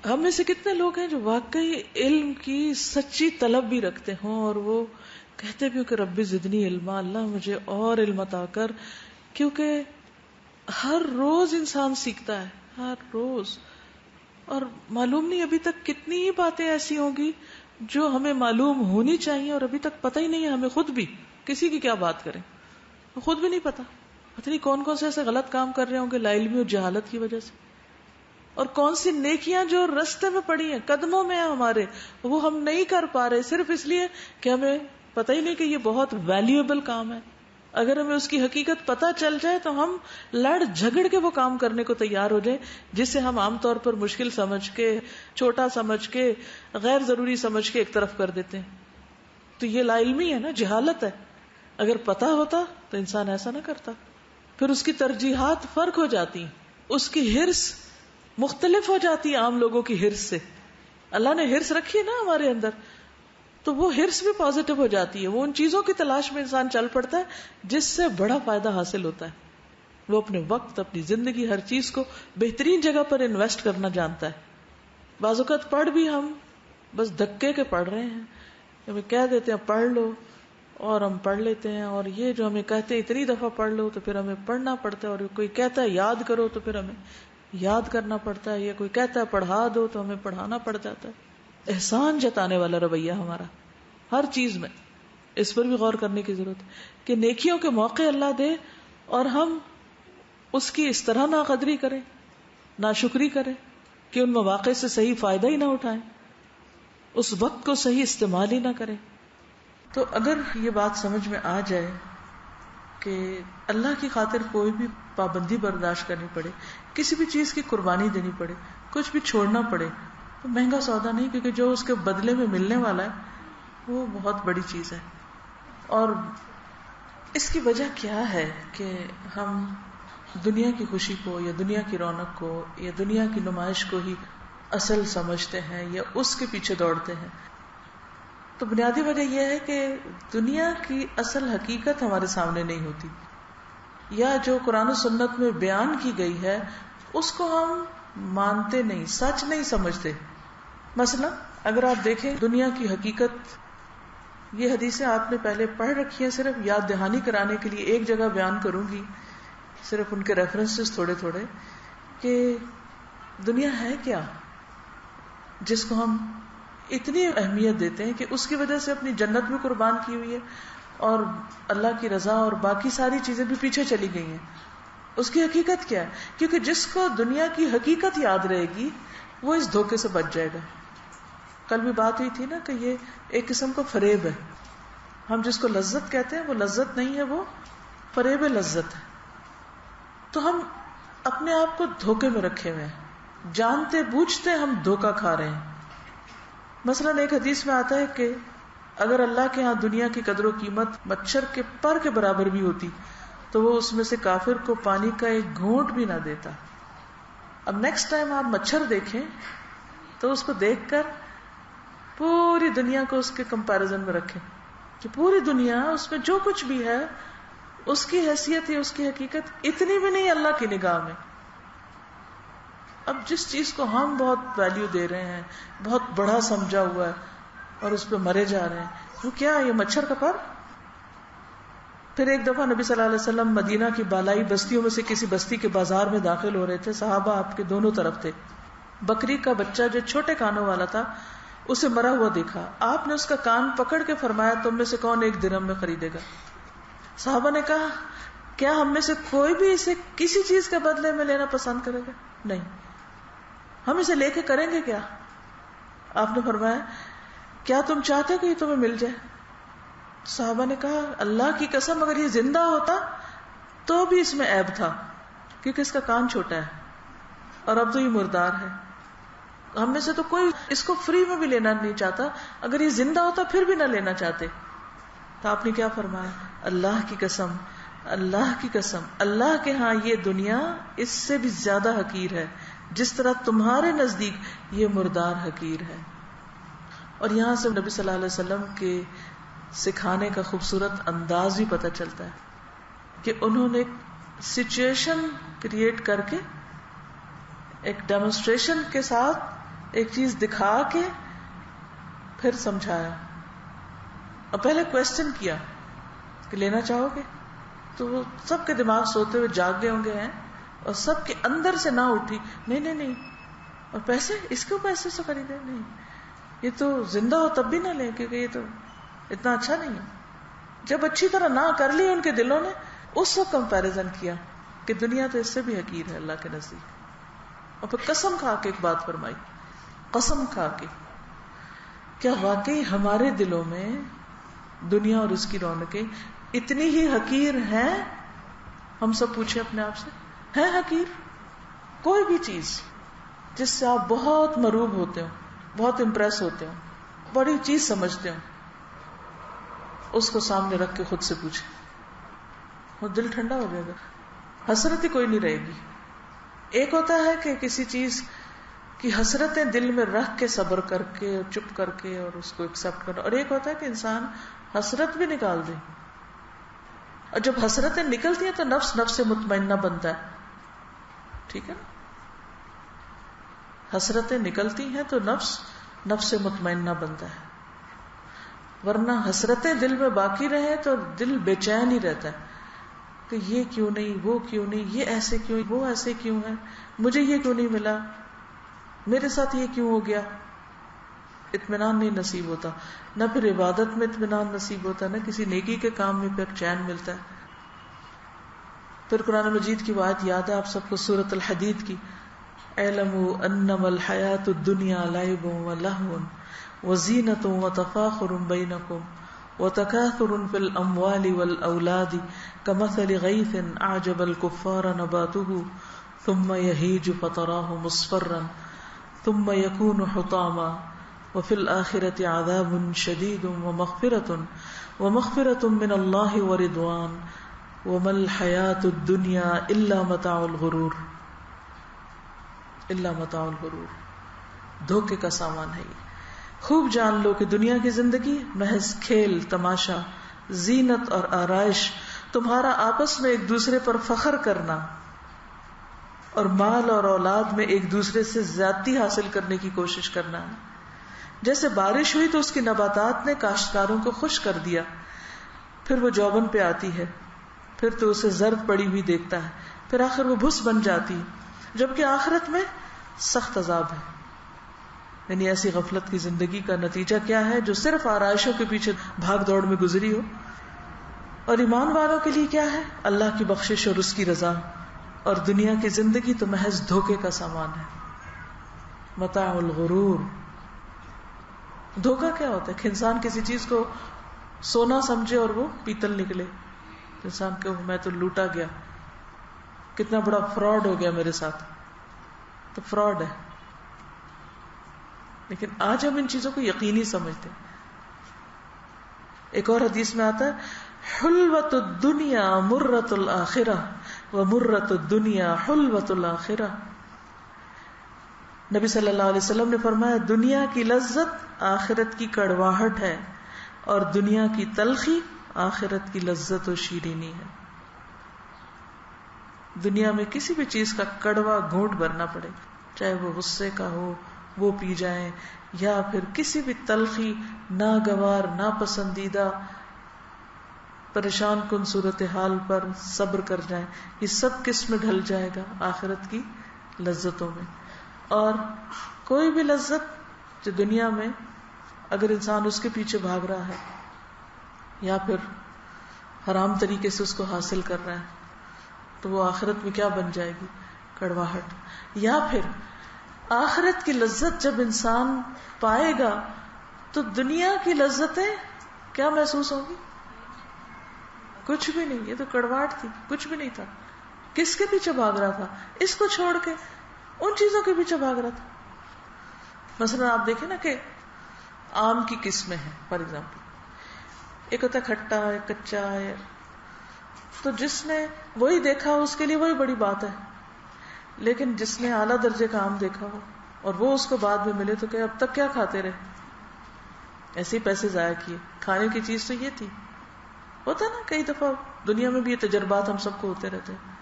ہم میں سے کتنے لوگ ہیں جو واقعی علم کی سچی طلب بھی رکھتے ہوں اور وہ کہتے بھی ہو کہ رب زدنی علما، اللہ مجھے اور علم عطا کر. کیونکہ ہر روز انسان سیکھتا ہے، ہر روز. اور معلوم نہیں ابھی تک کتنی ہی باتیں ایسی ہوں گی جو ہمیں معلوم ہونی چاہیے اور ابھی تک پتہ ہی نہیں ہے ہمیں خود بھی. کسی کی کیا بات کریں، خود بھی نہیں پتا. پتہ نہیں کون کون سے ایسے غلط کام کر رہے ہوں گے لاعلمی اور جہالت کی وجہ سے، اور کون سی نیکیاں جو رستے میں پڑی ہیں، قدموں میں ہیں ہمارے، وہ ہم نہیں کر پا رہے صرف اس لیے کہ ہمیں پتہ ہی نہیں کہ یہ بہت ویلیویبل کام ہے. اگر ہمیں اس کی حقیقت پتہ چل جائے تو ہم لڑ جھگڑ کے وہ کام کرنے کو تیار ہو جائیں جس سے ہم عام طور پر مشکل سمجھ کے، چھوٹا سمجھ کے، غیر ضروری سمجھ کے ایک طرف کر دیتے ہیں. تو یہ لا علمی ہے نا، جہالت ہے. اگر پتہ ہوتا تو انسان ایسا نہ کرتا. پھر اس کی ترجیحات فرق ہو جاتی ہیں، اس کی ہرس مختلف ہو جاتی ہے عام لوگوں کی ہرس سے. اللہ نے ہرس رکھی ہے نا ہمارے اندر، تو وہ ہرس بھی پازیٹو ہو جاتی ہے. وہ ان چیزوں کی تلاش میں انسان چل پڑتا ہے جس سے بڑا فائدہ حاصل ہوتا ہے. وہ اپنے وقت، اپنی زندگی، ہر چیز کو بہترین جگہ پر انویسٹ کرنا جانتا ہے. بعض اوقات پڑھ بھی ہم بس دھکے کے پڑھ رہے ہیں، ہمیں کہہ دیتے ہیں پڑھ لو اور ہم پڑھ لیتے ہیں، اور یہ جو ہمیں کہتے ہیں اتنی دفعہ پڑھ لو تو پھر ہمیں پڑھنا پڑتا ہے، اور کوئی کہتا ہے یاد کرو تو پھر ہمیں یاد کرنا پڑتا ہے، یا کوئی کہتا ہے پڑھا دو تو ہمیں پڑھانا پڑ جاتا ہے. احسان جتانے والا رویہ ہمارا ہر چیز میں. اس پر بھی غور کرنے کی ضرورت ہے کہ نیکیوں کے موقع اللہ دے اور ہم اس کی اس طرح ناقدری کریں، ناشکری کریں کہ ان مواقع سے صحیح فائدہ ہی نہ اٹھائیں، اس وقت کو صحیح استعمال ہی نہ کریں. تو اگر یہ بات سمجھ میں آ جائے کہ اللہ کی خاطر کوئی بھی پابندی برداشت کرنی پڑے، کسی بھی چیز کی قربانی دینی پڑے، کچھ بھی چھوڑنا پڑے، تو مہنگا سودا نہیں، کیونکہ جو اس کے بدلے میں ملنے والا ہے وہ بہت بڑی چیز ہے. اور اس کی وجہ کیا ہے کہ ہم دنیا کی خوشی کو یا دنیا کی رونق کو یا دنیا کی نمائش کو ہی اصل سمجھتے ہیں یا اس کے پیچھے دوڑتے ہیں. تو بنیادی وجہ یہ ہے کہ دنیا کی اصل حقیقت ہمارے سامنے نہیں ہوتی، یا جو قرآن و سنت میں بیان کی گئی ہے اس کو ہم مانتے نہیں، سچ نہیں سمجھتے. مثلا اگر آپ دیکھیں دنیا کی حقیقت، یہ حدیثیں آپ نے پہلے پڑھ رکھی ہیں، صرف یاد دہانی کرانے کے لیے ایک جگہ بیان کروں گی، صرف ان کے ریفرنسز تھوڑے تھوڑے، کہ دنیا ہے کیا جس کو ہم اتنی اہمیت دیتے ہیں کہ اس کی وجہ سے اپنی جنت بھی قربان کی ہوئی ہے اور اللہ کی رضا اور باقی ساری چیزیں بھی پیچھے چلی گئی ہیں. اس کی حقیقت کیا ہے؟ کیونکہ جس کو دنیا کی حقیقت یاد رہے گی وہ اس دھوکے سے بچ جائے گا. کل بھی بات ہوئی تھی نا کہ یہ ایک قسم کا فریب ہے. ہم جس کو لذت کہتے ہیں وہ لذت نہیں ہے، وہ فریب لذت ہے. تو ہم اپنے آپ کو دھوکے میں رکھے ہوئے ہیں، جانتے بوجھتے ہم دھوکا کھا رہے ہیں. مثلا ایک حدیث میں آتا ہے کہ اگر اللہ کے ہاں دنیا کی قدر و قیمت مچھر کے پر کے برابر بھی ہوتی تو وہ اس میں سے کافر کو پانی کا ایک گھونٹ بھی نہ دیتا. اب نیکسٹ ٹائم آپ مچھر دیکھیں تو اس کو دیکھ کر پوری دنیا کو اس کے کمپیرزن میں رکھیں کہ پوری دنیا اس میں جو کچھ بھی ہے اس کی حیثیت یا اس کی حقیقت اتنی بھی نہیں اللہ کی نگاہ میں. اب جس چیز کو ہم بہت ویلیو دے رہے ہیں، بہت بڑا سمجھا ہوا ہے اور اس پہ مرے جا رہے ہیں، وہ کیا ہے؟ یہ مچھر کا پر. پھر ایک دفعہ نبی صلی اللہ علیہ وسلم مدینہ کی بالائی بستیوں میں سے کسی بستی کے بازار میں داخل ہو رہے تھے. صحابہ آپ کے دونوں طرف تھے. بکری کا بچہ جو چھوٹے کانوں والا تھا اسے مرا ہوا دیکھا. آپ نے اس کا کان پکڑ کے فرمایا تم میں سے کون ایک درہم میں خریدے گا؟ صحابہ نے کہا کیا ہم میں سے کوئی بھی اسے کسی چیز کے بدلے میں لینا پسند کرے گا؟ نہیں. ہم اسے لے کے کریں گے کیا؟ آپ نے فرمایا کیا تم چاہتے کہ یہ تمہیں مل جائے؟ صحابہ نے کہا اللہ کی قسم اگر یہ زندہ ہوتا تو بھی اس میں عیب تھا، کیونکہ اس کا کان چھوٹا ہے اور اب تو یہ مردار ہے. ہم میں سے تو کوئی اس کو فری میں بھی لینا نہیں چاہتا، اگر یہ زندہ ہوتا پھر بھی نہ لینا چاہتے. تو آپ نے کیا فرمایا؟ اللہ کی قسم، اللہ کی قسم، اللہ کے ہاں یہ دنیا اس سے بھی زیادہ حقیر ہے جس طرح تمہارے نزدیک یہ مردار حقیر ہے. اور یہاں سے نبی صلی اللہ علیہ وسلم کے سکھانے کا خوبصورت انداز بھی پتہ چلتا ہے کہ انہوں نے سچویشن کریٹ کر کے ایک ڈیمونسٹریشن کے ساتھ ایک چیز دکھا کے پھر سمجھایا، اور پہلے کوشچن کیا کہ لینا چاہو گے؟ تو وہ سب کے دماغ سوتے ہوئے جاگ گئے ہوں گے ہیں، اور سب کے اندر سے نہ اٹھی نہیں نہیں نہیں، اور پیسے اس کو پیسے سے خریدے؟ نہیں، یہ تو زندہ ہو تب بھی نہ لیں، کیونکہ یہ تو اتنا اچھا نہیں ہے۔ جب اچھی طرح نہ کر لی ان کے دلوں نے، اس وقت کمپیریزن کیا کہ دنیا تو اس سے بھی حقیر ہے اللہ کے نزدیک، اور پھر قسم کھا کے ایک بات فرمائی، قسم کھا کے، کیا واقعی ہمارے دلوں میں دنیا اور اس کی رونقیں اتنی ہی حقیر ہیں؟ ہم سب پوچھیں اپنے آپ سے، ہے حقیر؟ کوئی بھی چیز جس سے آپ بہت مروب ہوتے ہو، بہت امپریس ہوتے ہو، بڑی چیز سمجھتے ہو، اس کو سامنے رکھ کے خود سے پوچھیں، وہ دل ٹھنڈا ہو جائے گا، حسرت ہی کوئی نہیں رہے گی۔ ایک ہوتا ہے کہ کسی چیز کی حسرتیں دل میں رکھ کے صبر کر کے اور چپ کر کے اور اس کو ایکسپٹ کرنا، اور ایک ہوتا ہے کہ انسان حسرت بھی نکال دے، اور جب حسرتیں نکلتی ہیں تو نفس نفس سے مطمئنہ بنتا ہے، ٹھیک ہے نا؟ حسرتیں نکلتی ہیں تو نفس نفس سے مطمئنہ بنتا ہے، ورنہ حسرتیں دل میں باقی رہے تو دل بے چین ہی رہتا ہے کہ یہ کیوں نہیں، وہ کیوں نہیں، یہ ایسے کیوں، وہ ایسے کیوں ہے، مجھے یہ کیوں نہیں ملا، میرے ساتھ یہ کیوں ہو گیا۔ اطمینان نہیں نصیب ہوتا، نہ پھر عبادت میں اطمینان نصیب ہوتا، نہ کسی نیکی کے کام میں پھر چین ملتا ہے۔ پھر قرآن مجید کی آیت یاد ہے آپ سب کو، سورۃ الحدید کی، اعلموا انما الحیاۃ الدنیا لعب ولہو وزینۃ وتفاخر بینکم وتکاثر فی الاموال والاولاد کمثل غیث اعجب الکفار نباتہ ثم یہیج فتراہ مصفرا ثم یکون حطاما وفی الآخرۃ عذاب شدید ومغفرۃ من اللہ ورضوان وما الحیاۃ الدنیا الا متاع الغرور، الا متاع الغرور، دھوکے کا سامان ہے یہ۔ خوب جان لو کہ دنیا کی زندگی محض کھیل تماشا، زینت اور آرائش، تمہارا آپس میں ایک دوسرے پر فخر کرنا اور مال اور اولاد میں ایک دوسرے سے زیادتی حاصل کرنے کی کوشش کرنا ہے۔ جیسے بارش ہوئی تو اس کی نباتات نے کاشتکاروں کو خوش کر دیا، پھر وہ جوبن پہ آتی ہے، پھر تو اسے زرد پڑی ہوئی دیکھتا ہے، پھر آخر وہ بھس بن جاتی ہے، جبکہ آخرت میں سخت عذاب ہے۔ یعنی ایسی غفلت کی زندگی کا نتیجہ کیا ہے جو صرف آرائشوں کے پیچھے بھاگ دوڑ میں گزری ہو؟ اور ایمان والوں کے لیے کیا ہے؟ اللہ کی بخشش اور اس کی رضا، اور دنیا کی زندگی تو محض دھوکے کا سامان ہے، متاع الغرور۔ دھوکا کیا ہوتا ہے کہ انسان کسی چیز کو سونا سمجھے اور وہ پیتل نکلے، انسان کہ میں تو لوٹا گیا، کتنا بڑا فراڈ ہو گیا میرے ساتھ، تو فراڈ ہے۔ لیکن آج ہم ان چیزوں کو یقینی سمجھتے ہیں۔ ایک اور حدیث میں آتا ہے، حلوۃ الدنیا مرۃ الآخرہ ومرۃ الدنیا حلوۃ الآخرہ۔ نبی صلی اللہ علیہ وسلم نے فرمایا، دنیا کی لذت آخرت کی کڑواہٹ ہے، اور دنیا کی تلخی آخرت کی لذت و شیرینی ہے۔ دنیا میں کسی بھی چیز کا کڑوا گھونٹ بھرنا پڑے، چاہے وہ غصے کا ہو وہ پی جائیں، یا پھر کسی بھی تلخی، ناگوار، ناپسندیدہ، پریشان کن صورتحال پر صبر کر جائیں، یہ سب کس میں ڈھل جائے گا؟ آخرت کی لذتوں میں۔ اور کوئی بھی لذت جو دنیا میں اگر انسان اس کے پیچھے بھاگ رہا ہے یا پھر حرام طریقے سے اس کو حاصل کر رہا ہے تو وہ آخرت میں کیا بن جائے گی؟ کڑواہٹ۔ یا پھر آخرت کی لذت جب انسان پائے گا تو دنیا کی لذتیں کیا محسوس ہوں گی؟ کچھ بھی نہیں، یہ تو کڑواہٹ تھی، کچھ بھی نہیں تھا۔ کس کے پیچھے بھاگ رہا تھا؟ اس کو چھوڑ کے ان چیزوں کے پیچھے بھاگ رہا تھا۔ مثلا آپ دیکھیں نا کہ آم کی قسمیں ہیں، فار ایگزامپل، ایک ہوتا ہے کھٹا، ایک کچا ہے، تو جس نے وہی دیکھا اس کے لیے وہی بڑی بات ہے، لیکن جس نے اعلیٰ درجے کا آم دیکھا ہو اور وہ اس کو بعد میں ملے تو کہ اب تک کیا کھاتے رہے، ایسے ہی پیسے ضائع کیے۔ کھانے کی چیز تو یہ تھی۔ ہوتا نا کئی دفعہ دنیا میں بھی یہ تجربات ہم سب کو ہوتے رہتے ہیں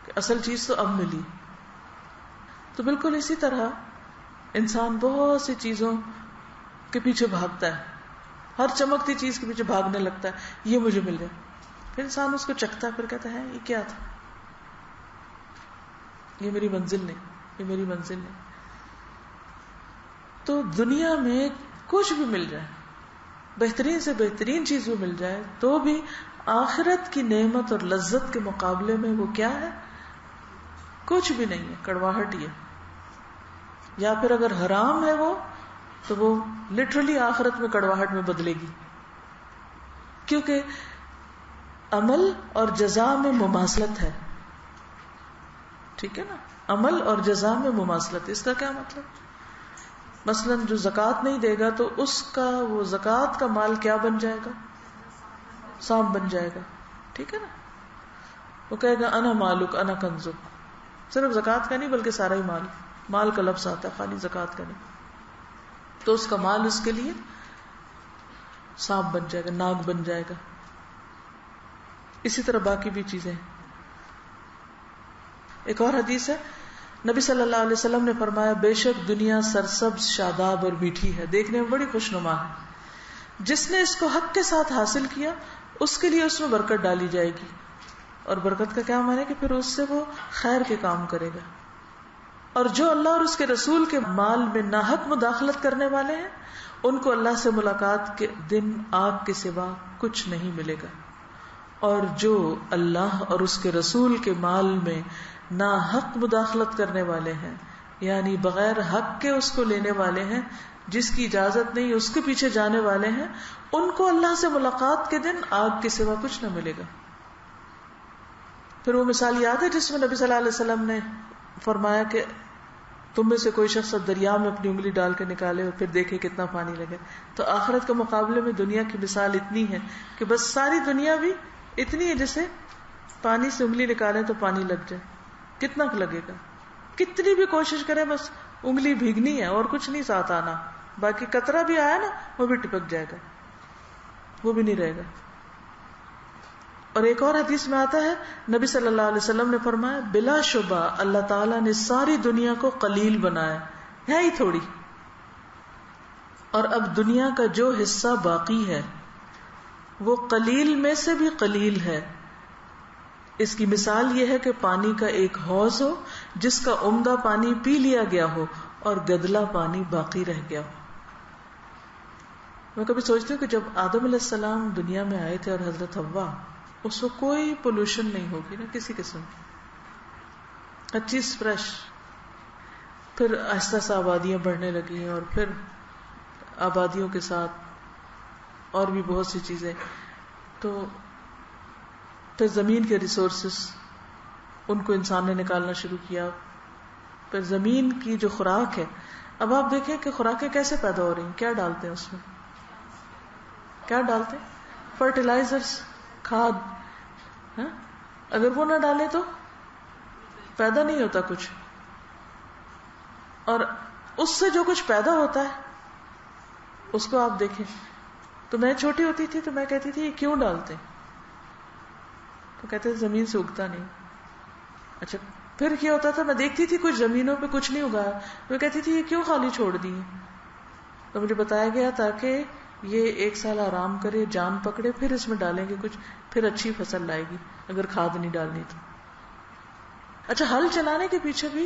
کہ اصل چیز تو اب ملی۔ تو بالکل اسی طرح انسان بہت سی چیزوں کے پیچھے بھاگتا ہے، ہر چمکتی چیز کے پیچھے بھاگنے لگتا ہے، یہ مجھے مل جائے. پھر انسان اس کو چکھتا ہے، پھر کہتا ہے یہ کیا تھا، یہ میری منزل نہیں، یہ میری منزل نہیں. تو دنیا میں کچھ بھی مل جائے، بہترین سے بہترین چیز بھی مل جائے، تو بھی آخرت کی نعمت اور لذت کے مقابلے میں وہ کیا ہے؟ کچھ بھی نہیں ہے، کڑواہٹ ہی ہے. یا پھر اگر حرام ہے وہ، تو وہ لٹرلی آخرت میں کڑواہٹ میں بدلے گی، کیونکہ عمل اور جزا میں مماثلت ہے. ٹھیک ہے نا، عمل اور جزا میں مماثلت. اس کا کیا مطلب؟ مثلا جو زکوٰۃ نہیں دے گا تو اس کا وہ زکوٰۃ کا مال کیا بن جائے گا؟ سانپ بن جائے گا. ٹھیک ہے نا، وہ کہے گا انا مالک انا کنزک. صرف زکوٰۃ کا نہیں بلکہ سارا ہی مال، مال کا لفظ آتا ہے، خالی زکوٰۃ کا نہیں. تو اس کا مال اس کے لیے سانپ بن جائے گا، ناگ بن جائے گا. اسی طرح باقی بھی چیزیں. ایک اور حدیث ہے، نبی صلی اللہ علیہ وسلم نے فرمایا بے شک دنیا سرسبز، شاداب اور میٹھی ہے، دیکھنے میں بڑی خوشنما ہے. جس نے اس کو حق کے ساتھ حاصل کیا اس کے لیے اس میں برکت ڈالی جائے گی. اور برکت کا کیا معنی ہے؟ کہ پھر اس سے وہ خیر کے کام کرے گا. اور جو اللہ اور اس کے رسول کے مال میں ناحق مداخلت کرنے والے ہیں ان کو اللہ سے ملاقات کے دن آگ کے سوا کچھ نہیں ملے گا. اور جو اللہ اور اس کے رسول کے مال میں ناحق مداخلت کرنے والے ہیں، یعنی بغیر حق کے اس کو لینے والے ہیں، جس کی اجازت نہیں اس کے پیچھے جانے والے ہیں، ان کو اللہ سے ملاقات کے دن آگ کے سوا کچھ نہ ملے گا. پھر وہ مثال یاد ہے جس میں نبی صلی اللہ علیہ وسلم نے فرمایا کہ تم میں سے کوئی شخص دریا میں اپنی انگلی ڈال کے نکالے اور پھر دیکھے کتنا پانی لگے. تو آخرت کے مقابلے میں دنیا کی مثال اتنی ہے کہ بس ساری دنیا بھی اتنی ہے جیسے پانی سے انگلی نکالے تو پانی لگ جائے. کتنا لگے گا؟ کتنی بھی کوشش کرے بس انگلی بھیگنی ہے اور کچھ نہیں ساتھ آنا، باقی قطرہ بھی آیا نا وہ بھی ٹپک جائے گا، وہ بھی نہیں رہے گا. اور ایک اور حدیث میں آتا ہے نبی صلی اللہ علیہ وسلم نے فرمایا بلا شبہ اللہ تعالیٰ نے ساری دنیا کو قلیل بنایا ہے ہی تھوڑی، اور اب دنیا کا جو حصہ باقی ہے وہ قلیل میں سے بھی قلیل ہے. اس کی مثال یہ ہے کہ پانی کا ایک حوض ہو جس کا عمدہ پانی پی لیا گیا ہو اور گدلا پانی باقی رہ گیا ہو. میں کبھی سوچتی ہوں کہ جب آدم علیہ السلام دنیا میں آئے تھے اور حضرت حوا، اس کو کوئی پولوشن نہیں ہوگی نا کسی قسم، ہر چیز فریش. پھر آہستہ آہستہ آبادیاں بڑھنے لگی ہیں اور پھر آبادیوں کے ساتھ اور بھی بہت سی چیزیں. تو پھر زمین کے ریسورسز ان کو انسان نے نکالنا شروع کیا. پھر زمین کی جو خوراک ہے، اب آپ دیکھیں کہ خوراکیں کیسے پیدا ہو رہی ہیں. کیا ڈالتے ہیں اس میں؟ کیا ڈالتے ہیں؟ فرٹیلائزرز، کھاد. اگر وہ نہ ڈالیں تو پیدا نہیں ہوتا کچھ. اور اس سے جو کچھ پیدا ہوتا ہے اس کو آپ دیکھیں. تو میں چھوٹی ہوتی تھی تو میں کہتی تھی یہ کیوں ڈالتے ہیں؟ تو کہتے تھے زمین سے اگتا نہیں. اچھا پھر کیا ہوتا تھا؟ میں دیکھتی تھی کچھ زمینوں پہ کچھ نہیں اگایا، میں کہتی تھی یہ کیوں خالی چھوڑ دی ہے؟ تو مجھے بتایا گیا تاکہ یہ 1 سال آرام کرے، جان پکڑے، پھر اس میں ڈالیں گے کچھ، پھر اچھی فصل لائے گی اگر کھاد نہیں ڈالنی تو. اچھا ہل چلانے کے پیچھے بھی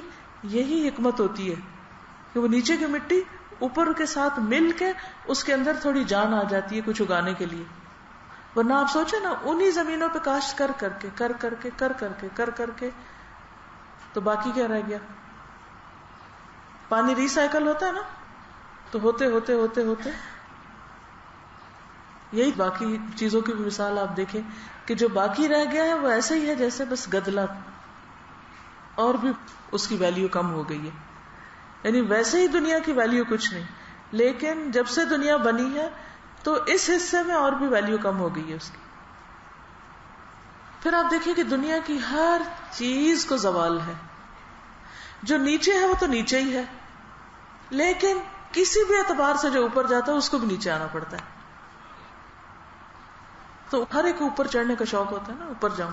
یہی حکمت ہوتی ہے کہ وہ نیچے کی مٹی اوپر کے ساتھ مل کے اس کے اندر تھوڑی جان آ جاتی ہے کچھ اگانے کے لیے. ورنہ آپ سوچیں نا انہی زمینوں پہ کاشت کر کے تو باقی کیا رہ گیا؟ پانی ری سائیکل ہوتا ہے نا، تو ہوتے ہوتے ہوتے ہوتے یہی باقی چیزوں کی بھی مثال آپ دیکھیں کہ جو باقی رہ گیا ہے وہ ایسے ہی ہے جیسے بس گدلا، اور بھی اس کی ویلیو کم ہو گئی ہے. یعنی ویسے ہی دنیا کی ویلیو کچھ نہیں، لیکن جب سے دنیا بنی ہے تو اس حصے میں اور بھی ویلیو کم ہو گئی ہے اس کی. پھر آپ دیکھیں کہ دنیا کی ہر چیز کو زوال ہے. جو نیچے ہے وہ تو نیچے ہی ہے، لیکن کسی بھی اعتبار سے جو اوپر جاتا ہے اس کو بھی نیچے آنا پڑتا ہے. تو ہر ایک اوپر چڑھنے کا شوق ہوتا ہے نا، اوپر جاؤں.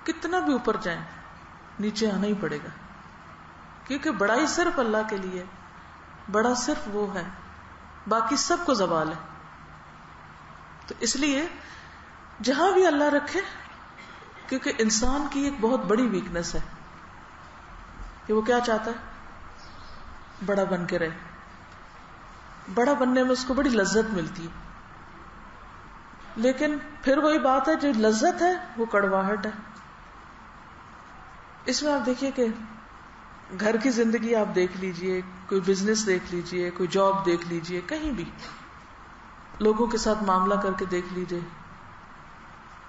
کتنا بھی اوپر جائیں نیچے آنا ہی پڑے گا، کیونکہ بڑائی صرف اللہ کے لیے، بڑا صرف وہ ہے، باقی سب کو زوال ہے. تو اس لیے جہاں بھی اللہ رکھے، کیونکہ انسان کی ایک بہت بڑی ویکنس ہے کہ وہ کیا چاہتا ہے، بڑا بن کے رہے. بڑا بننے میں اس کو بڑی لذت ملتی ہے، لیکن پھر وہی بات ہے، جو لذت ہے وہ کڑواہٹ ہے. اس میں آپ دیکھیے کہ گھر کی زندگی آپ دیکھ لیجئے، کوئی بزنس دیکھ لیجئے، کوئی جاب دیکھ لیجئے، کہیں بھی لوگوں کے ساتھ معاملہ کر کے دیکھ لیجئے،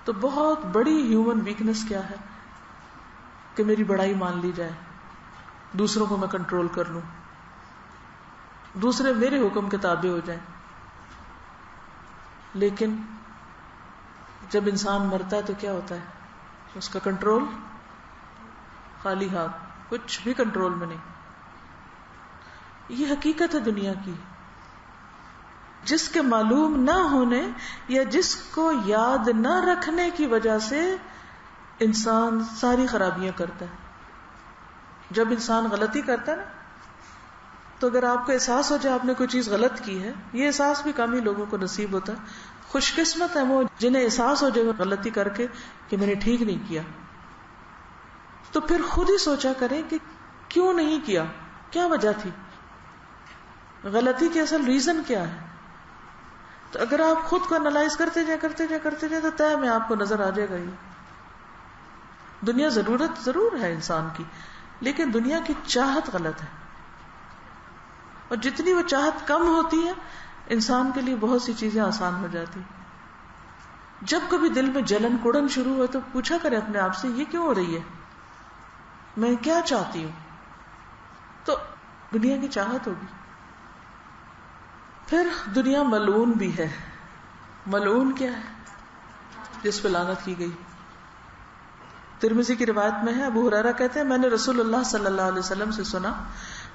تو بہت بڑی ہیومن ویکنس کیا ہے کہ میری بڑائی مان لی جائے، دوسروں کو میں کنٹرول کر لوں، دوسرے میرے حکم کے تابع ہو جائیں. لیکن جب انسان مرتا ہے تو کیا ہوتا ہے، اس کا کنٹرول خالی ہاتھ، کچھ بھی کنٹرول میں نہیں. یہ حقیقت ہے دنیا کی. جس کے معلوم نہ ہونے یا جس کو یاد نہ رکھنے کی وجہ سے انسان ساری خرابیاں کرتا ہے. جب انسان غلطی کرتا ہے نا، تو اگر آپ کو احساس ہو جائے آپ نے کوئی چیز غلط کی ہے، یہ احساس بھی کم ہی لوگوں کو نصیب ہوتا ہے. خوش قسمت ہے وہ جنہیں احساس ہو جائے غلطی کر کے کہ میں نے ٹھیک نہیں کیا. تو پھر خود ہی سوچا کریں کہ کیوں نہیں کیا، کیا وجہ تھی، غلطی کے اصل ریزن کیا ہے. تو اگر آپ خود کو انالائز کرتے جائیں تو طے میں آپ کو نظر آ جائے گا. یہ دنیا ضرورت ضرور ہے انسان کی، لیکن دنیا کی چاہت غلط ہے. اور جتنی وہ چاہت کم ہوتی ہے انسان کے لیے بہت سی چیزیں آسان ہو جاتی. جب کبھی دل میں جلن کڑن شروع ہو تو پوچھا کرے اپنے آپ سے یہ کیوں ہو رہی ہے، میں کیا چاہتی ہوں. تو دنیا کی چاہت ہوگی. پھر دنیا ملعون بھی ہے. ملعون کیا ہے، جس پہ لعنت کی گئی. ترمذی کی روایت میں ہے، ابو ہریرہ کہتے ہیں میں نے رسول اللہ صلی اللہ علیہ وسلم سے سنا،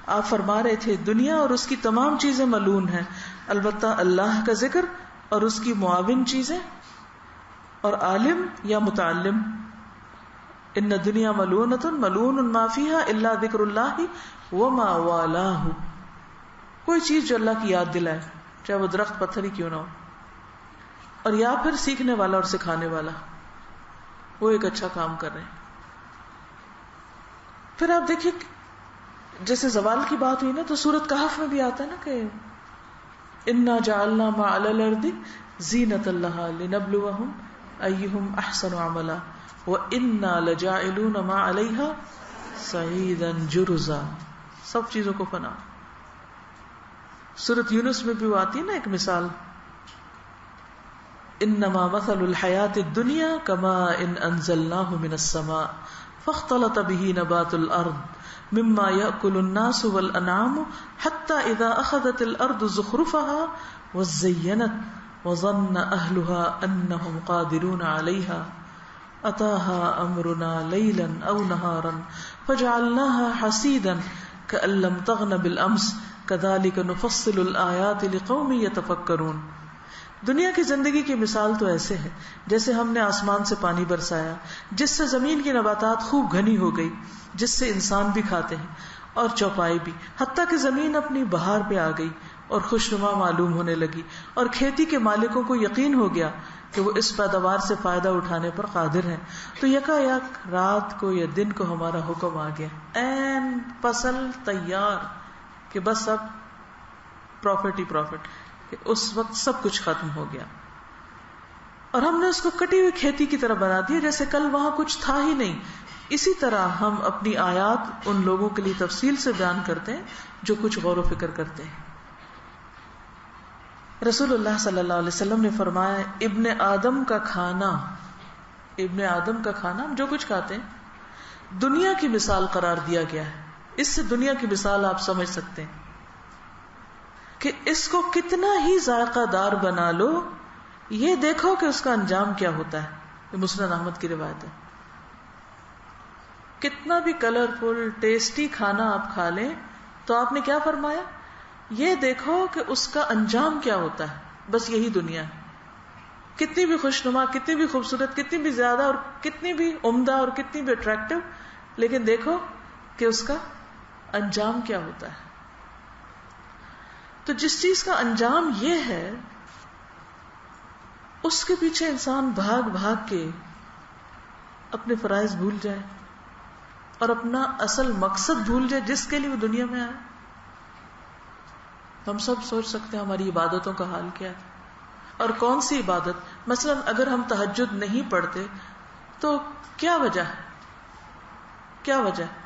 آپ فرما رہے تھے دنیا اور اس کی تمام چیزیں ملعون ہیں، البتہ اللہ کا ذکر اور اس کی معاون چیزیں اور عالم یا متعلم. ان دنیا ملعونۃ ملعون ما فیہا الا ذکر اللہ وما والاہ. کوئی چیز جو اللہ کی یاد دلائے، چاہے وہ درخت پتھر ہی کیوں نہ ہو، اور یا پھر سیکھنے والا اور سکھانے والا، وہ ایک اچھا کام کر رہے ہیں. پھر آپ دیکھیے جیسے زوال کی بات ہوئی نا، تو سورۃ کہف میں بھی آتا ہے نا کہ انا جعلنا ما علی الارض زینۃ لہا لنبلوہم ایہم احسن عملا وانا لجاعلون ما علیہا صعیدا جرزا. سب چیزوں کو فنا. سورۃ یونس میں بھی وہ آتی ہے نا ایک مثال، انما مثل الحیات الدنیا کماء انزلناہ من السماء فاختلط به نبات الارض مما يأكل الناس والانعام حتى اذا اخذت الارض زخرفها وزينت وظن اهلها انهم قادرون عليها اتاها امرنا ليلا او نهارا فجعلناها حصيدا كأن لم تغن بالامس كذلك نفصل الآيات لقوم يتفكرون. دنیا کی زندگی کی مثال تو ایسے ہے جیسے ہم نے آسمان سے پانی برسایا جس سے زمین کی نباتات خوب گھنی ہو گئی، جس سے انسان بھی کھاتے ہیں اور چوپائے بھی، حتیٰ کہ زمین اپنی بہار پہ آ گئی اور خوشنما معلوم ہونے لگی، اور کھیتی کے مالکوں کو یقین ہو گیا کہ وہ اس پیداوار سے فائدہ اٹھانے پر قادر ہیں. تو یکا یک رات کو یا دن کو ہمارا حکم آ گیا، این فصل تیار کہ بس اب پروفٹ ہی پروفٹ، کہ اس وقت سب کچھ ختم ہو گیا. اور ہم نے اس کو کٹی ہوئی کھیتی کی طرح بنا دیا جیسے کل وہاں کچھ تھا ہی نہیں. اسی طرح ہم اپنی آیات ان لوگوں کے لیے تفصیل سے بیان کرتے ہیں جو کچھ غور و فکر کرتے ہیں. رسول اللہ صلی اللہ علیہ وسلم نے فرمایا ابن آدم کا کھانا، ابن آدم کا کھانا ہم جو کچھ کھاتے ہیں دنیا کی مثال قرار دیا گیا ہے. اس سے دنیا کی مثال آپ سمجھ سکتے ہیں کہ اس کو کتنا ہی ذائقہ دار بنا لو، یہ دیکھو کہ اس کا انجام کیا ہوتا ہے. یہ مسند احمد کی روایت ہے. کتنا بھی کلرفل ٹیسٹی کھانا آپ کھا لیں تو آپ نے کیا فرمایا، یہ دیکھو کہ اس کا انجام کیا ہوتا ہے. بس یہی دنیا ہے، کتنی بھی خوشنما، کتنی بھی خوبصورت، کتنی بھی زیادہ اور کتنی بھی عمدہ اور کتنی بھی اٹریکٹو، لیکن دیکھو کہ اس کا انجام کیا ہوتا ہے. تو جس چیز کا انجام یہ ہے اس کے پیچھے انسان بھاگ بھاگ کے اپنے فرائض بھول جائے اور اپنا اصل مقصد بھول جائے جس کے لیے وہ دنیا میں آئے. ہم سب سوچ سکتے ہیں ہماری عبادتوں کا حال کیا ہے اور کون سی عبادت. مثلا اگر ہم تہجد نہیں پڑھتے تو کیا وجہ ہے؟ کیا وجہ ہے؟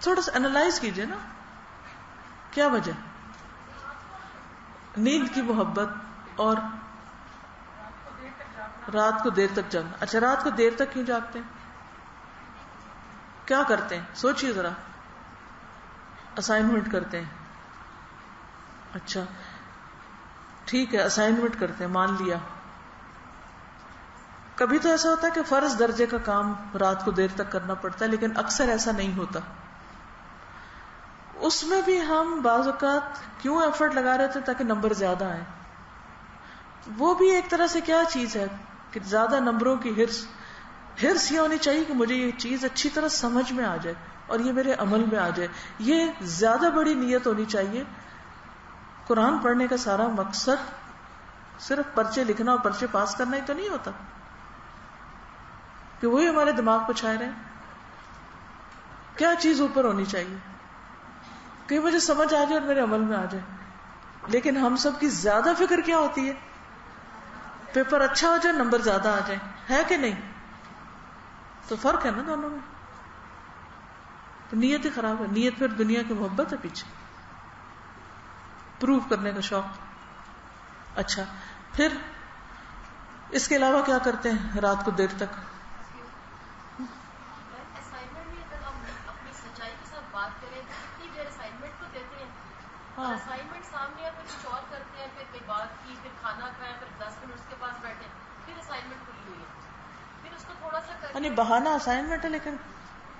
تھوڑا سا انالائز کیجئے نا. کیا وجہ؟ نیند کی محبت اور رات کو دیر تک جاگنا. اچھا رات کو دیر تک کیوں جاگتے ہیں؟ کیا کرتے ہیں؟ سوچئے ذرا. اسائنمنٹ کرتے ہیں. اچھا ٹھیک ہے اسائنمنٹ کرتے ہیں مان لیا. کبھی تو ایسا ہوتا ہے کہ فرض درجے کا کام رات کو دیر تک کرنا پڑتا ہے لیکن اکثر ایسا نہیں ہوتا. اس میں بھی ہم بعض اوقات کیوں ایفرٹ لگا رہے تھے تاکہ نمبر زیادہ آئے. وہ بھی ایک طرح سے کیا چیز ہے کہ زیادہ نمبروں کی ہرس یہ ہونی چاہیے کہ مجھے یہ چیز اچھی طرح سمجھ میں آ جائے اور یہ میرے عمل میں آ جائے. یہ زیادہ بڑی نیت ہونی چاہیے. قرآن پڑھنے کا سارا مقصد صرف پرچے لکھنا اور پرچے پاس کرنا ہی تو نہیں ہوتا کہ وہی ہمارے دماغ کو چھائے رہے. کیا چیز اوپر ہونی چاہیے کہ مجھے سمجھ آ جائے اور میرے عمل میں آ جائے. لیکن ہم سب کی زیادہ فکر کیا ہوتی ہے؟ پیپر اچھا ہو جائے نمبر زیادہ آ جائے. ہے کہ نہیں؟ تو فرق ہے نا دونوں میں. تو نیت ہی خراب ہے. نیت پھر دنیا کی محبت ہے پیچھے پروف کرنے کا شوق. اچھا پھر اس کے علاوہ کیا کرتے ہیں رات کو دیر تک؟ اسائنمنٹ سامنے ہے پھر کچھ اور کرتے ہیں پھر کوئی بات کی پھر کھانا کھایا پھر 10 منٹ اس کے پاس بیٹھے پھر اسائنمنٹ کھلی ہوئی ہے پھر اس کو تھوڑا سا یعنی بہانہ اسائنمنٹ ہے لیکن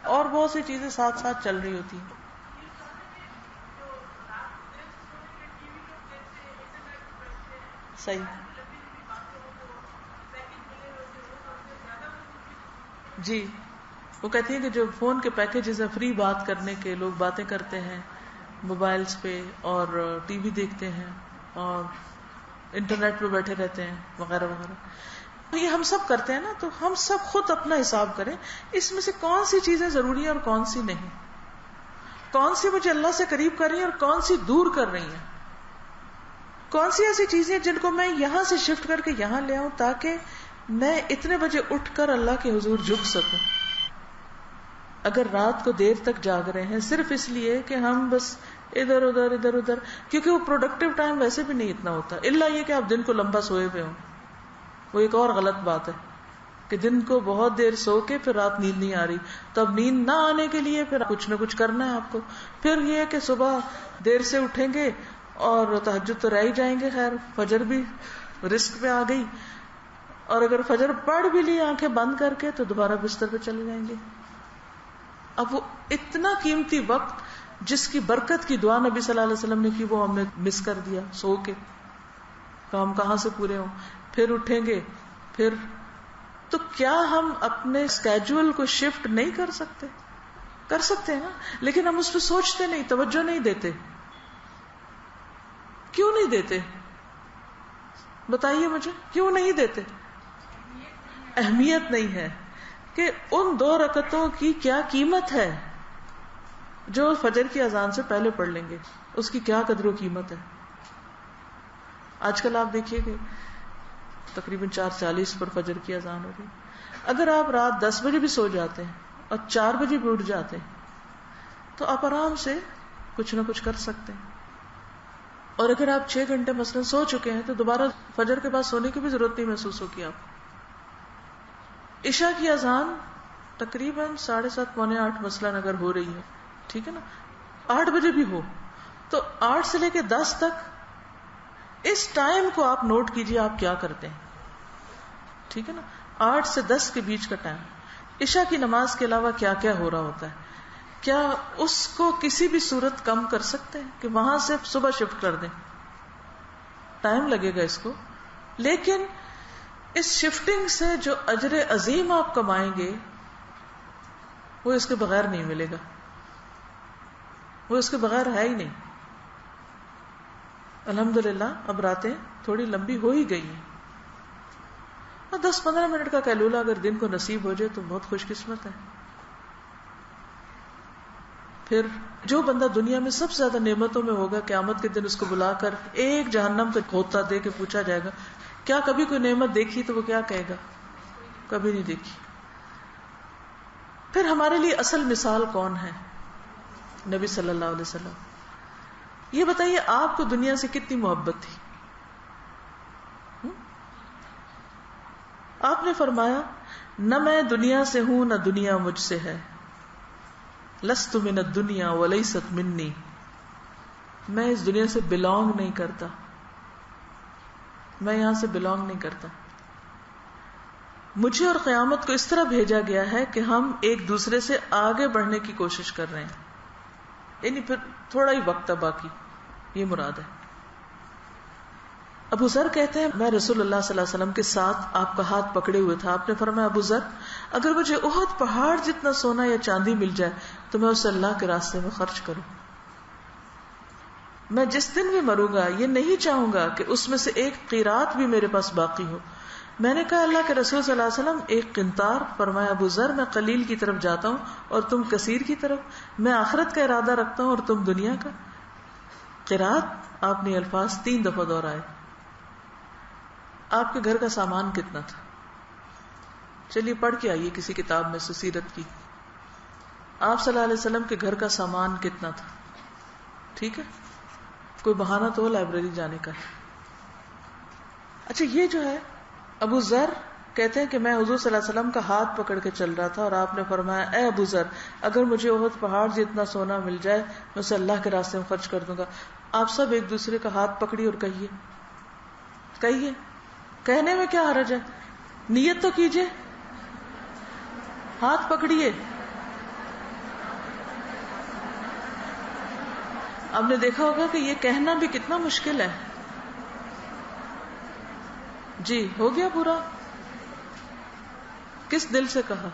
اور بہت سی چیزیں ساتھ ساتھ چل رہی ہوتی ہیں. صحیح. جی وہ کہتی ہیں کہ جو فون کے پیکیجز ہیں فری بات کرنے کے لوگ باتیں کرتے ہیں موبائلز پہ اور ٹی وی دیکھتے ہیں اور انٹرنیٹ پہ بیٹھے رہتے ہیں وغیرہ وغیرہ. یہ ہم سب کرتے ہیں نا. تو ہم سب خود اپنا حساب کریں اس میں سے کون سی چیزیں ضروری ہیں اور کون سی نہیں. کون سی مجھے اللہ سے قریب کر رہی ہیں اور کون سی دور کر رہی ہیں. کون سی ایسی چیزیں جن کو میں یہاں سے شفٹ کر کے یہاں لے آؤں تاکہ میں اتنے بجے اٹھ کر اللہ کے حضور جھک سکوں. اگر رات کو دیر تک جاگ رہے ہیں صرف اس لیے کہ ہم بس ادھر ادھر کیونکہ وہ پروڈکٹیو ٹائم ویسے بھی نہیں اتنا ہوتا الا یہ کہ آپ دن کو لمبا سوئے ہوئے ہوں. وہ ایک اور غلط بات ہے کہ دن کو بہت دیر سو کے پھر رات نیند نہیں آ رہی تو اب نیند نہ آنے کے لیے پھر کچھ نہ کچھ کرنا ہے آپ کو. پھر یہ کہ صبح دیر سے اٹھیں گے اور تہجد تو رہ ہی جائیں گے. خیر فجر بھی رسک پہ آ گئی اور اگر فجر پڑھ بھی لی آنکھیں بند کر کے تو دوبارہ بستر پہ چلے جائیں گے. اب وہ اتنا قیمتی وقت جس کی برکت کی دعا نبی صلی اللہ علیہ وسلم نے کی وہ ہم نے مس کر دیا سو کے. کام کہاں سے پورے ہوں. پھر اٹھیں گے پھر تو کیا ہم اپنے اسکیجول کو شفٹ نہیں کر سکتے؟ کر سکتے ہیں نا لیکن ہم اس پہ سوچتے نہیں توجہ نہیں دیتے. کیوں نہیں دیتے بتائیے مجھے کیوں نہیں دیتے؟ اہمیت نہیں ہے کہ ان 2 رکعتوں کی کیا قیمت ہے جو فجر کی اذان سے پہلے پڑھ لیں گے. اس کی کیا قدر و قیمت ہے. آج کل آپ دیکھیے کہ تقریباً 4:40 پر فجر کی اذان ہو رہی. اگر آپ رات 10 بجے بھی سو جاتے ہیں اور 4 بجے بھی اٹھ جاتے ہیں تو آپ آرام سے کچھ نہ کچھ کر سکتے ہیں. اور اگر آپ 6 گھنٹے مثلا سو چکے ہیں تو دوبارہ فجر کے بعد سونے کی بھی ضرورت نہیں محسوس ہوگی آپ. عشاء کی اذان تقریباً 7:30 پونے 8 مثلاً اگر ہو رہی ہے ٹھیک ہے نا 8 بجے بھی ہو تو 8 سے لے کے 10 تک اس ٹائم کو آپ نوٹ کیجئے آپ کیا کرتے ہیں. ٹھیک ہے نا 8 سے 10 کے بیچ کا ٹائم عشاء کی نماز کے علاوہ کیا کیا ہو رہا ہوتا ہے. کیا اس کو کسی بھی صورت کم کر سکتے ہیں کہ وہاں سے صبح شفٹ کر دیں؟ ٹائم لگے گا اس کو لیکن اس شفٹنگ سے جو اجر عظیم آپ کمائیں گے وہ اس کے بغیر نہیں ملے گا. وہ اس کے بغیر ہے ہی نہیں. الحمدللہ اب راتیں تھوڑی لمبی ہو ہی گئی ہیں، اور 10-15 منٹ کا قیلولہ اگر دن کو نصیب ہو جائے تو بہت خوش قسمت ہے. پھر جو بندہ دنیا میں سب سے زیادہ نعمتوں میں ہوگا، قیامت کے دن اس کو بلا کر ایک جہنم کا غوطہ دے کے پوچھا جائے گا کیا کبھی کوئی نعمت دیکھی، تو وہ کیا کہے گا؟ کبھی نہیں دیکھی. پھر ہمارے لیے اصل مثال کون ہے؟ نبی صلی اللہ علیہ وسلم. یہ بتائیے آپ کو دنیا سے کتنی محبت تھی؟ آپ نے فرمایا نہ میں دنیا سے ہوں نہ دنیا مجھ سے ہے. لست من الدنیا ولیست منی. میں اس دنیا سے بلونگ نہیں کرتا، میں یہاں سے بلونگ نہیں کرتا. مجھے اور قیامت کو اس طرح بھیجا گیا ہے کہ ہم ایک دوسرے سے آگے بڑھنے کی کوشش کر رہے ہیں، یعنی پھر تھوڑا ہی وقت ہے باقی، یہ مراد ہے. ابو ذر کہتے ہیں میں رسول اللہ صلی اللہ علیہ وسلم کے ساتھ آپ کا ہاتھ پکڑے ہوئے تھا. آپ نے فرمایا ابو ذر اگر مجھے احد پہاڑ جتنا سونا یا چاندی مل جائے تو میں اسے اللہ کے راستے میں خرچ کروں. میں جس دن بھی مروں گا یہ نہیں چاہوں گا کہ اس میں سے ایک قیرات بھی میرے پاس باقی ہو. میں نے کہا اللہ کے رسول صلی اللہ علیہ وسلم ایک قنطار؟ فرمایا ابو ذر میں قلیل کی طرف جاتا ہوں اور تم کثیر کی طرف. میں آخرت کا ارادہ رکھتا ہوں اور تم دنیا کا. قیرات آپ نے الفاظ 3 دفعہ دہرائے. آپ کے گھر کا سامان کتنا تھا؟ چلیے پڑھ کے آئیے کسی کتاب میں سے سیرت کی. آپ صلی اللہ علیہ وسلم کے گھر کا سامان کتنا تھا؟ ٹھیک ہے، کوئی بہانہ تو ہو لائبریری جانے کا. اچھا یہ جو ہے ابو ذر کہتے ہیں کہ میں حضور صلی اللہ علیہ وسلم کا ہاتھ پکڑ کے چل رہا تھا اور آپ نے فرمایا اے ابو ذر اگر مجھے احد پہاڑ جتنا سونا مل جائے میں اسے اللہ کے راستے میں خرچ کر دوں گا. آپ سب ایک دوسرے کا ہاتھ پکڑیے اور کہیے. کہنے میں کیا حرج ہے؟ نیت تو کیجئے، ہاتھ پکڑیے. آپ نے دیکھا ہوگا کہ یہ کہنا بھی کتنا مشکل ہے. جی ہو گیا پورا؟ کس دل سے کہا؟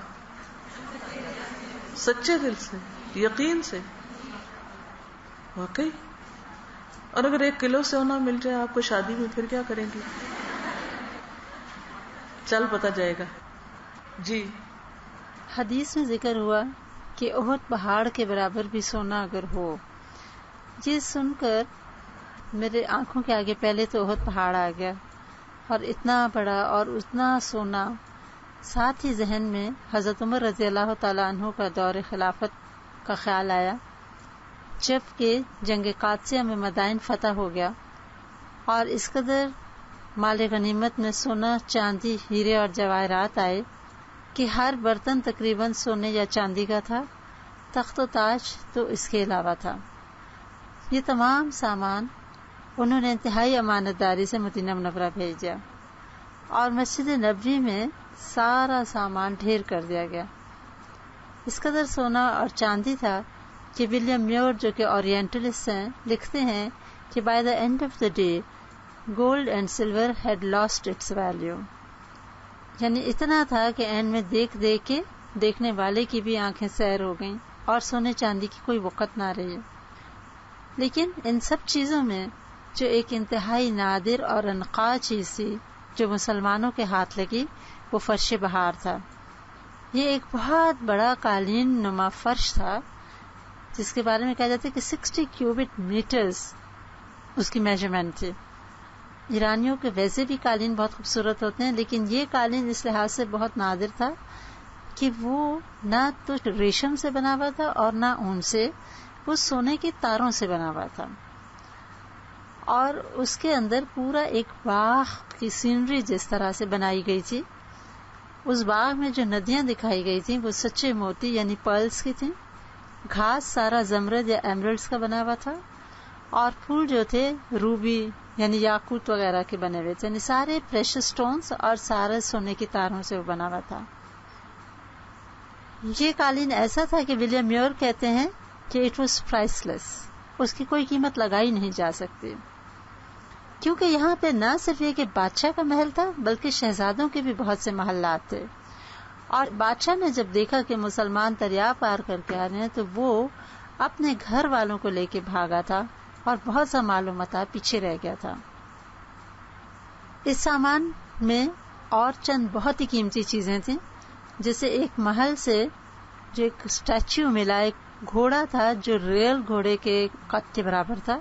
سچے دل سے، یقین سے. واقعی. اور اگر 1 کلو سونا مل جائے آپ کو شادی میں پھر کیا کریں گی؟ چل پتا جائے گا. جی حدیث میں ذکر ہوا کہ احد پہاڑ کے برابر بھی سونا اگر ہو. یہ سن کر میرے آنکھوں کے آگے پہلے تو احد پہاڑ آ گیا اور اتنا بڑا اور اتنا سونا. ساتھ ہی ذہن میں حضرت عمر رضی اللہ تعالیٰ عنہ کا دور خلافت کا خیال آیا جب کہ جنگ قادسیہ میں مدائن فتح ہو گیا اور اس قدر مال غنیمت میں سونا چاندی ہیرے اور جواہرات آئے کہ ہر برتن تقریباً سونے یا چاندی کا تھا. تخت و تاج تو اس کے علاوہ تھا. یہ تمام سامان انہوں نے انتہائی امانت داری سے مدینہ منورہ بھیجا اور مسجد نبوی میں سارا سامان ڈھیر کر دیا گیا. اس قدر سونا اور چاندی تھا کہ ولیم میور جو کہ اورینٹلسٹ ہیں لکھتے ہیں کہ by the end of the day gold and silver had lost its value. یعنی اتنا تھا کہ اینڈ میں دیکھ کے دیکھنے والے کی بھی آنکھیں سیر ہو گئیں اور سونے چاندی کی کوئی وقت نہ رہی. لیکن ان سب چیزوں میں جو ایک انتہائی نادر اور انقا چیز تھی جو مسلمانوں کے ہاتھ لگی وہ فرش بہار تھا. یہ ایک بہت بڑا قالین نما فرش تھا جس کے بارے میں کہا جاتا ہے کہ 60 کیوبٹ میٹرز اس کی میجرمنٹ تھی. ایرانیوں کے ویسے بھی قالین بہت خوبصورت ہوتے ہیں لیکن یہ قالین اس لحاظ سے بہت نادر تھا کہ وہ نہ تو ریشم سے بنا ہوا تھا اور نہ اون سے، وہ سونے کے تاروں سے بنا ہوا تھا. اور اس کے اندر پورا ایک باغ کی سینری جس طرح سے بنائی گئی تھی، اس باغ میں جو ندیاں دکھائی گئی تھیں وہ سچے موتی یعنی پرلز کی تھیں. گھاس سارا زمرد یا ایمرلڈز کا بنا ہوا تھا اور پھول جو تھے روبی یعنی یاقوت وغیرہ کے بنے ہوئے تھے. یعنی سارے پریشس سٹونز اور سارے سونے کی تاروں سے وہ بنا ہوا تھا. یہ قالین ایسا تھا کہ ولیم میور کہتے ہیں کہ اٹ واز پرائس لیس، اس کی کوئی قیمت لگائی نہیں جا سکتی، کیونکہ یہاں پہ نہ صرف یہ کہ بادشاہ کا محل تھا بلکہ شہزادوں کے بھی بہت سے محلات تھے. اور بادشاہ نے جب دیکھا کہ مسلمان دریا پار کر کے آ رہے ہیں تو وہ اپنے گھر والوں کو لے کے بھاگا تھا اور بہت سا مال و متاع پیچھے رہ گیا تھا۔ اس سامان میں اور چند بہت ہی قیمتی چیزیں تھیں، جیسے ایک محل سے جو ایک اسٹیچو ملا، ایک گھوڑا تھا جو ریل گھوڑے کے قد کے برابر تھا،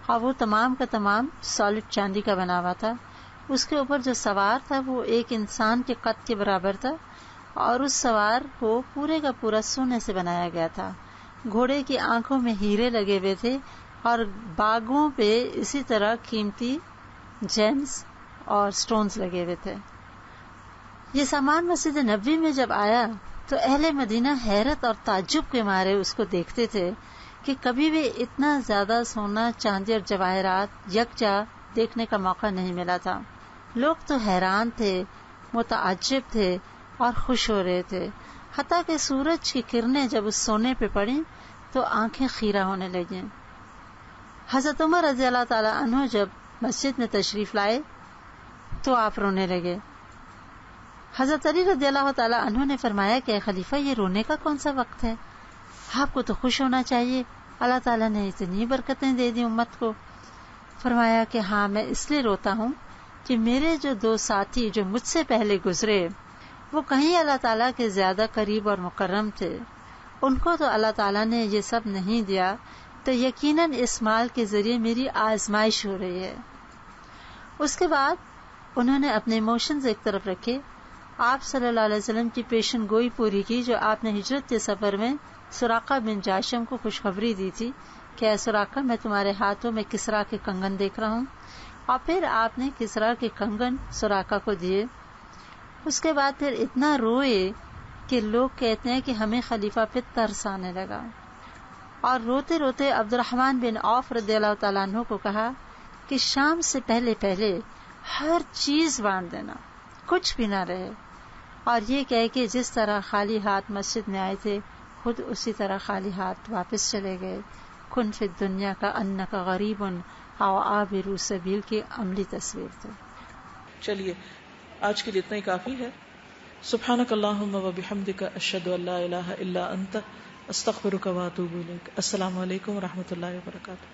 اور وہ تمام کا تمام سالڈ چاندی کا بنا ہوا تھا۔ اس کے اوپر جو سوار تھا وہ ایک انسان کے قد کے برابر تھا، اور اس سوار کو پورے کا پورا سونے سے بنایا گیا تھا۔ گھوڑے کی آنکھوں میں ہیرے لگے ہوئے تھے اور باگوں پہ اسی طرح قیمتی جیمز اور سٹونز لگے ہوئے تھے۔ یہ سامان مسجد نبوی میں جب آیا تو اہل مدینہ حیرت اور تعجب کے مارے اس کو دیکھتے تھے کہ کبھی بھی اتنا زیادہ سونا، چاندی اور جواہرات یکجا دیکھنے کا موقع نہیں ملا تھا۔ لوگ تو حیران تھے، متعجب تھے اور خوش ہو رہے تھے، حتیٰ کہ سورج کی کرنیں جب اس سونے پہ پڑیں تو آنکھیں خیرہ ہونے لگیں۔ حضرت عمر رضی اللہ تعالی عنہ جب مسجد میں تشریف لائے تو آپ رونے لگے۔ حضرت علی رضی اللہ تعالی عنہ نے فرمایا کہ اے خلیفہ، یہ رونے کا کون سا وقت ہے؟ آپ کو تو خوش ہونا چاہیے، اللہ تعالیٰ نے اتنی برکتیں دے دی امت کو۔ فرمایا کہ ہاں، میں اس لیے روتا ہوں کہ میرے جو دو ساتھی جو مجھ سے پہلے گزرے وہ کہیں اللہ تعالیٰ کے زیادہ قریب اور مکرم تھے، ان کو تو اللہ تعالیٰ نے یہ سب نہیں دیا، تو یقیناً اس مال کے ذریعے میری آزمائش ہو رہی ہے۔ اس کے بعد انہوں نے اپنے ایموشنز ایک طرف رکھے، آپ صلی اللہ علیہ وسلم کی پیشن گوئی پوری کی جو آپ نے ہجرت کے سفر میں سراقہ بن جاشم کو خوشخبری دی تھی کہ اے سراقہ، میں تمہارے ہاتھوں میں کسرا کے کنگن دیکھ رہا ہوں، اور پھر آپ نے کسرا کے کنگن سراقہ کو دیے۔ اس کے بعد پھر اتنا روئے کہ لوگ کہتے ہیں کہ ہمیں خلیفہ پہ ترس آنے لگا، اور روتے روتے عبد الرحمن بن عوف رضی اللہ تعالیٰ عنہ کو کہا کہ شام سے پہلے پہلے ہر چیز بانٹ دینا، کچھ بھی نہ رہے، اور یہ کہہ کہ جس طرح خالی ہاتھ مسجد میں آئے تھے خود اسی طرح خالی ہاتھ واپس چلے گئے۔ کن فی الدنیا کا انک غریب او عابر سبیل کی عملی تصویر تھے۔ چلیے آج کے لیے اتنا ہی کافی ہے۔ سبحانک اللہم و بحمدک، اشہد ان لا الہ الا انت، استغفرک و اتوب الیک۔ السلام علیکم و رحمۃ اللہ وبرکاتہ۔